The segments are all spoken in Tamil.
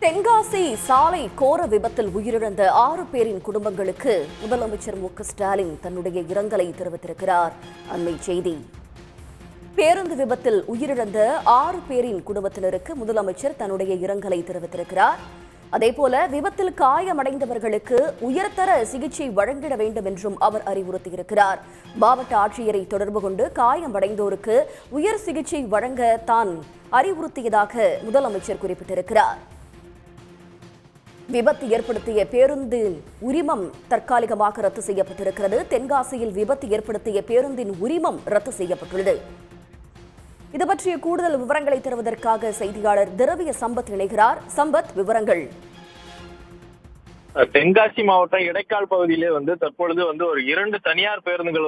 தென்காசி சாலை கோர விபத்தில் உயிரிழந்த 6 பேரின் குடும்பங்களுக்கு முதலமைச்சர் மு க ஸ்டாலின் தன்னுடைய இரங்கலை தெரிவித்திருக்கிறார். அண்மை செய்தி. பேருந்து விபத்தில் உயிரிழந்த 6 பேரின் குடும்பத்தினருக்கு முதலமைச்சர் தன்னுடைய இரங்கலை தெரிவித்திருக்கிறார். அதேபோல விபத்தில் காயமடைந்தவர்களுக்கு உயர்தர சிகிச்சை வழங்கிட வேண்டும் என்றும் அவர் அறிவுறுத்தியிருக்கிறார். மாவட்ட ஆட்சியரை தொடர்பு கொண்டு காயமடைந்தோருக்கு உயர் சிகிச்சை வழங்க தான் அறிவுறுத்தியதாக முதலமைச்சர் குறிப்பிட்டிருக்கிறார். விபத்து ஏற்படுத்திய பேருந்தின் உரிமம் தற்காலிகமாக ரத்து செய்யப்பட்டிருக்கிறது. தென்காசியில் விபத்து ஏற்படுத்திய பேருந்தின் உரிமம் ரத்து செய்யப்பட்டுள்ளது. இது பற்றிய கூடுதல் விவரங்களை தருவதற்காக செய்தியாளர் திரவிய சம்பத் இணைகிறார். சம்பத், விவரங்கள். தென்காசி மாவட்டம் இடைக்கால் பகுதியிலே தற்பொழுது ஒரு 2 தனியார் பேருந்துகள்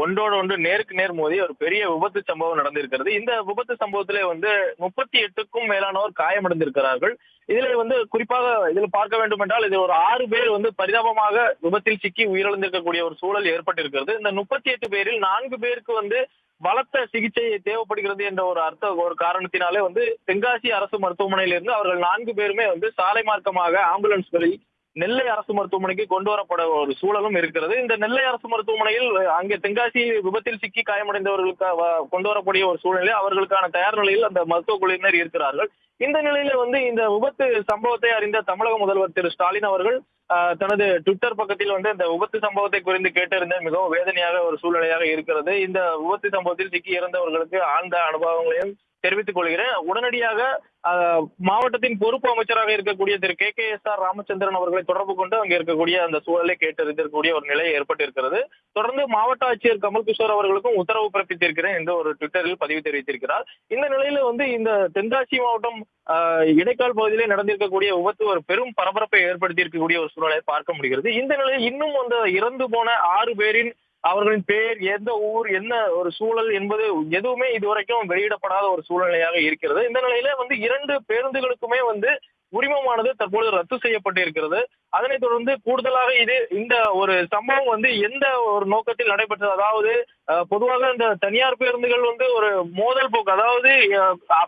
ஒன்றோடு ஒன்று நேருக்கு நேர் மோதி ஒரு பெரிய விபத்து சம்பவம் நடந்திருக்கிறது. இந்த விபத்து சம்பவத்திலே 38க்கும் மேலானோர் காயமடைந்திருக்கிறார்கள். இதுல குறிப்பாக இதில் பார்க்க வேண்டும் என்றால் இது ஒரு 6 பேர் பரிதாபமாக விபத்தில் சிக்கி உயிரிழந்திருக்கக்கூடிய ஒரு சூழல் ஏற்பட்டிருக்கிறது. இந்த 38 பேரில் 4 பேருக்கு பலத்த சிகிச்சை தேவைப்படுகிறது என்ற ஒரு காரணத்தினாலே தென்காசி அரசு மருத்துவமனையிலிருந்து அவர்கள் 4 பேருமே சாலை மார்க்கமாக ஆம்புலன்ஸ்களில் நெல்லை அரசு மருத்துவமனைக்கு கொண்டு வரப்பட ஒரு சூழலும் இருக்கிறது. இந்த நெல்லை அரசு மருத்துவமனையில் அங்கே தென்காசி விபத்தில் சிக்கி காயமடைந்தவர்களுக்கு கொண்டு வரக்கூடிய ஒரு சூழ்நிலை அவர்களுக்கான தயார் நிலையில் அந்த மருத்துவ குழுவினர் இருக்கிறார்கள். இந்த நிலையில இந்த விபத்து சம்பவத்தை அறிந்த தமிழக முதல்வர் திரு ஸ்டாலின் அவர்கள் தனது ட்விட்டர் பக்கத்தில் இந்த விபத்து சம்பவத்தை குறித்து கேட்டறிந்த மிகவும் வேதனையாக ஒரு சூழ்நிலையாக இருக்கிறது. இந்த விபத்து சம்பவத்தில் சிக்கி இறந்தவர்களுக்கு ஆழ்ந்த அனுபவங்களையும் தெரிவித்துக் கொள்கிறேன். உடனடியாக மாவட்டத்தின் பொறுப்பு அமைச்சராக இருக்கக்கூடிய திரு KKSR ராமச்சந்திரன் அவர்களை தொடர்பு கொண்டு அங்கே இருக்கக்கூடிய அந்த சூழலை கேட்டறிந்திருக்கக்கூடிய ஒரு நிலை ஏற்பட்டிருக்கிறது. தொடர்ந்து மாவட்ட ஆட்சியர் கமல் கிஷோர் அவர்களுக்கும் உத்தரவு பிறப்பித்திருக்கிறேன் என்று ஒரு ட்விட்டரில் பதிவு தெரிவித்திருக்கிறார். இந்த நிலையில இந்த தென்காசி மாவட்டம் இடைக்கால் பகுதியிலே நடந்திருக்கக்கூடிய விபத்து ஒரு பெரும் பரபரப்பை ஏற்படுத்தி இருக்கக்கூடிய ஒரு சூழலை பார்க்க முடிகிறது. இந்த நிலையில் இன்னும் இறந்து போன 6 பேரின் அவர்களின் பேர், எந்த ஊர், என்ன ஒரு சூழல் என்பது எதுவுமே இதுவரைக்கும் வெளியிடப்படாத ஒரு சூழ்நிலையாக இருக்கிறது. இந்த நிலையில 2 பேருந்துகளுக்குமே உரிமமானது தற்பொழுது ரத்து செய்யப்பட்டு இருக்கிறது. அதனைத் தொடர்ந்து கூடுதலாக இந்த ஒரு சம்பவம் எந்த ஒரு நோக்கத்தில் நடைபெற்றது, அதாவது பொதுவாக இந்த தனியார் பேருந்துகள் ஒரு மோதல் போக்கு, அதாவது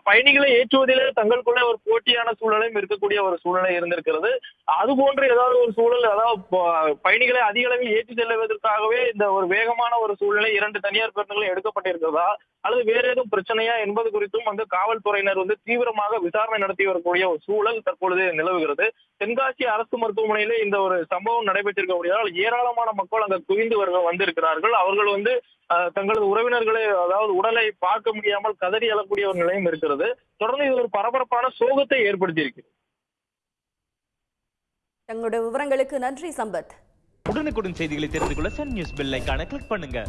பயணிகளை ஏற்றுவதிலே தங்களுக்குள்ள ஒரு போட்டியான சூழலையும் இருக்கக்கூடிய ஒரு சூழ்நிலை இருந்திருக்கிறது. அது போன்ற ஏதாவது ஒரு சூழல், அதாவது பயணிகளை அதிக அளவில் ஏற்றி செல்வதற்காகவே இந்த ஒரு வேகமான ஒரு சூழ்நிலை 2 தனியார் பேருந்துகளும் எடுக்கப்பட்டிருக்கிறதா அல்லது வேற ஏதும் பிரச்சனையா என்பது குறித்தும் காவல்துறையினர் தீவிரமாக விசாரணை நடத்தி வரக்கூடிய ஒரு சூழல் தற்பொழுது நிலவுகிறது. தென்காசி அரசு மருத்துவமனையிலே இந்த ஒரு சம்பவம் நடைபெற்றிருக்கக்கூடியதால் ஏராளமான மக்கள் அங்கு குவிந்து வந்திருக்கிறார்கள். அவர்கள் தங்களது உறவினர்களை, அதாவது உடலை பார்க்க முடியாமல் கதறி எழக்கூடிய ஒரு நிலையும் இருக்கிறது. தொடர்ந்து இது ஒரு பரபரப்பான சோகத்தை ஏற்படுத்தி இருக்கிறது. தங்களுடைய விவரங்களுக்கு நன்றி சம்பத். உடனுக்குடன் செய்திகளை தெரிந்து கொள்ள சன் நியூஸ் பெல் ஐகானை கிளிக் பண்ணுங்க.